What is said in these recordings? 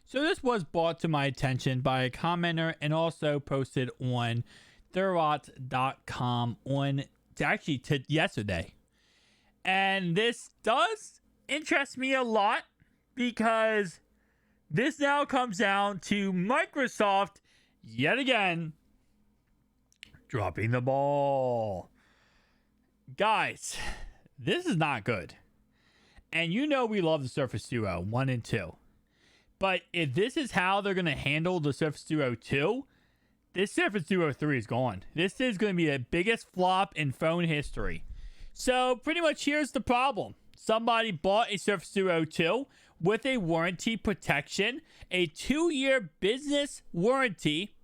So this was brought to my attention by a commenter and also posted on 2'S.com on yesterday. And this does interest me a lot because this now comes down to Microsoft yet again dropping the ball. Guys, this is not good. And you know we love the Surface Duo 1 and 2. But if this is how they're going to handle the Surface Duo 2, this Surface Duo 3 is gone. This is going to be the biggest flop in phone history. So pretty much here's the problem. Somebody bought a Surface Duo 2 with a warranty protection, a 2-year business warranty,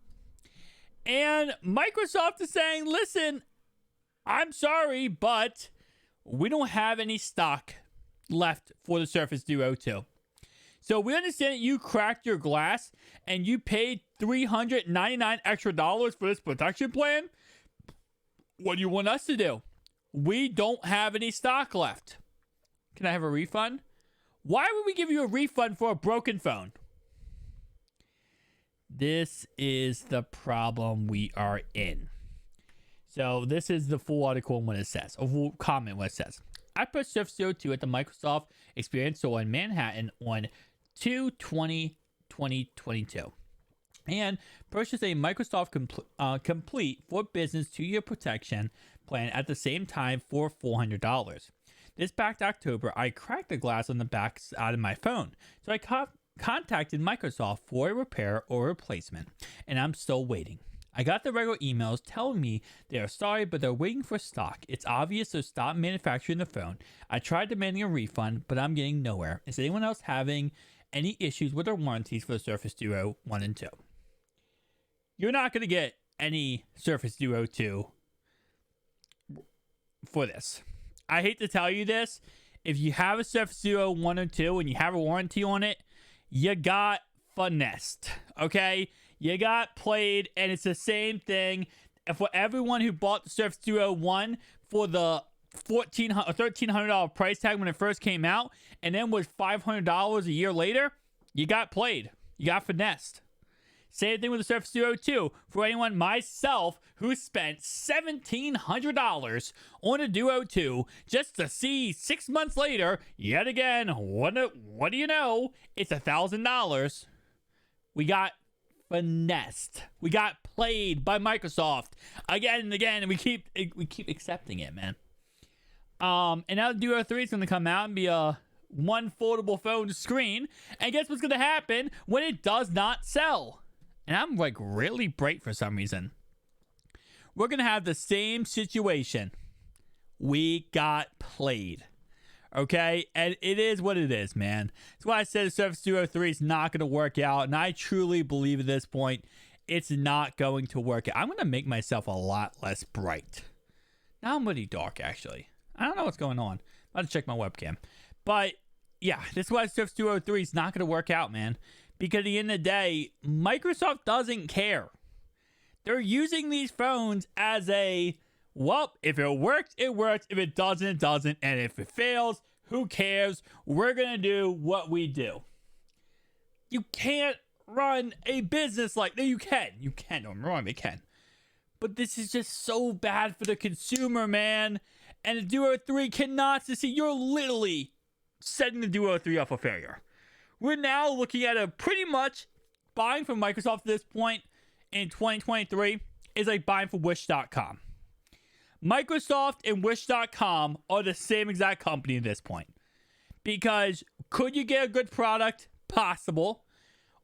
and Microsoft is saying, listen, I'm sorry, but we don't have any stock left for the Surface Duo 2. So we understand that you cracked your glass and you paid $399 extra for this protection plan. What do you want us to do? We don't have any stock left. Can I have a refund? Why would we give you a refund for a broken phone? This is the problem we are in. So this is the full article and what it says, a full comment what it says. I put Surface Duo 2 at the Microsoft Experience Store in Manhattan on 2/20/2022 and purchased a Microsoft Complete for Business 2-year protection plan at the same time for $400. This back October, I cracked the glass on the back side of my phone, so I contacted Microsoft for a repair or replacement, and I'm still waiting. I got the regular emails telling me they are sorry, but they're waiting for stock. It's obvious they stopped manufacturing the phone. I tried demanding a refund, but I'm getting nowhere. Is anyone else having any issues with their warranties for the Surface Duo 1 and 2? You're not going to get any Surface Duo 2 for this. I hate to tell you this. If you have a Surface Duo 1 or 2 and you have a warranty on it, you got finessed, okay? You got played, and it's the same thing for everyone who bought the Surface Duo 1 for the $1,400 or $1,300 price tag when it first came out, and then was $500 a year later. You got played. You got finessed. Same thing with the Surface Duo 2. For anyone, myself, who spent $1,700 on a Duo 2 just to see 6 months later, yet again, what do you know? It's $1,000. We got finessed. We got played by Microsoft again and again, and we keep accepting it, man. And now the Duo 3 is going to come out and be a one foldable phone screen. And guess what's going to happen when it does not sell? And I'm like really bright for some reason. We're going to have the same situation. We got played. Okay? And it is what it is, man. That's why I said the Surface Duo 3 is not going to work out. And I truly believe at this point, it's not going to work out. I'm going to make myself a lot less bright. Now I'm really dark, actually. I don't know what's going on. I'm about to check my webcam. But, yeah, this is why Surface Duo 3 is not going to work out, man. Because at the end of the day, Microsoft doesn't care. They're using these phones as a, well, if it works, it works. If it doesn't, it doesn't. And if it fails, who cares? We're going to do what we do. You can't run a business like that. You can. You can. Don't wrong. They can. But this is just so bad for the consumer, man. And the Duo 3 cannot succeed. You're literally setting the Duo 3 up for failure. We're now looking at a pretty much buying from Microsoft at this point in 2023 is like buying from Wish.com. Microsoft and Wish.com are the same exact company at this point. Because could you get a good product? Possible.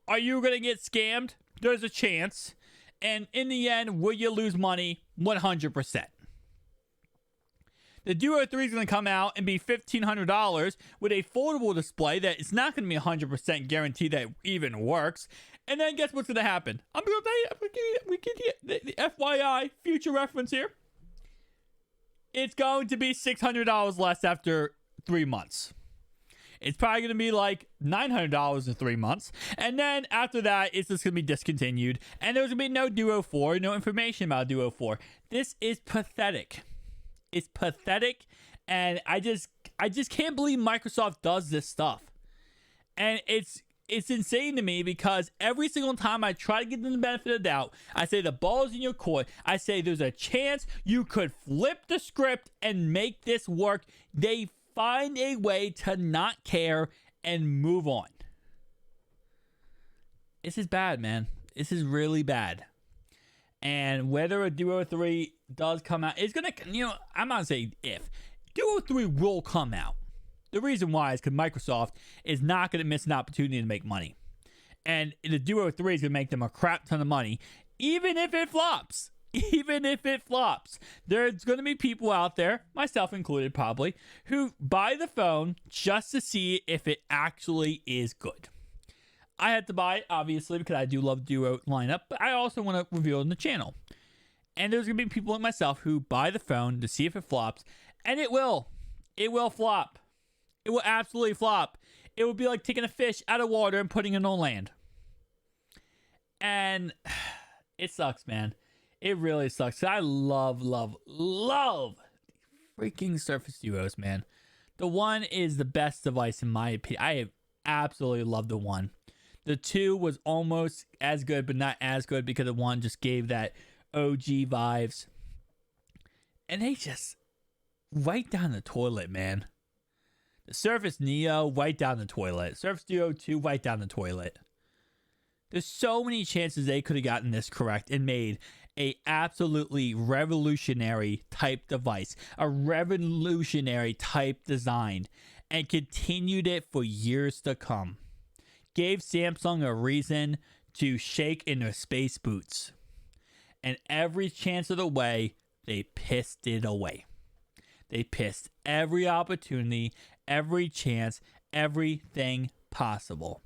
Are you going to get scammed? There's a chance. And in the end, will you lose money? 100%. The Duo 3 is going to come out and be $1,500 with a foldable display that is not going to be 100% guaranteed that it even works. And then guess what's going to happen? I'm going to tell you, we can get the FYI, future reference here. It's going to be $600 less after 3 months. It's probably going to be like $900 in 3 months. And then after that, it's just going to be discontinued. And there's going to be no Duo 4, no information about Duo 4. This is pathetic. It's pathetic. And I just can't believe Microsoft does this stuff. And it's it's insane to me because every single time I try to give them the benefit of the doubt, I say the ball's in your court. I say there's a chance you could flip the script and make this work. They find a way to not care and move on. This is bad, man. This is really bad. And whether a Duo 3 does come out, it's going to, I'm not saying if. Duo 3 will come out. The reason why is because Microsoft is not going to miss an opportunity to make money. And the Duo 3 is going to make them a crap ton of money, even if it flops. Even if it flops. There's going to be people out there, myself included probably, who buy the phone just to see if it actually is good. I had to buy it, obviously, because I do love Duo lineup, but I also want to review it on the channel. And there's going to be people like myself who buy the phone to see if it flops, and it will. It will flop. It will absolutely flop. It would be like taking a fish out of water and putting it on land. And it sucks, man. It really sucks. I love freaking Surface Duos, man. The 1 is the best device in my opinion. I have absolutely loved the 1. The 2 was almost as good, but not as good because the 1 just gave that OG vibes. And they just right down the toilet, man. The Surface Neo, right down the toilet. Surface Duo 2, right down the toilet. There's so many chances they could have gotten this correct and made a absolutely revolutionary type device, a revolutionary type design, and continued it for years to come. Gave Samsung a reason to shake in their space boots. And every chance of the way, they pissed it away. They pissed every opportunity, every chance, everything possible.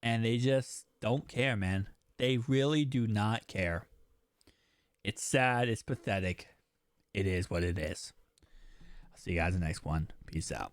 And they just don't care, man. They really do not care. It's sad. It's pathetic. It is what it is. I'll see you guys in the next one. Peace out.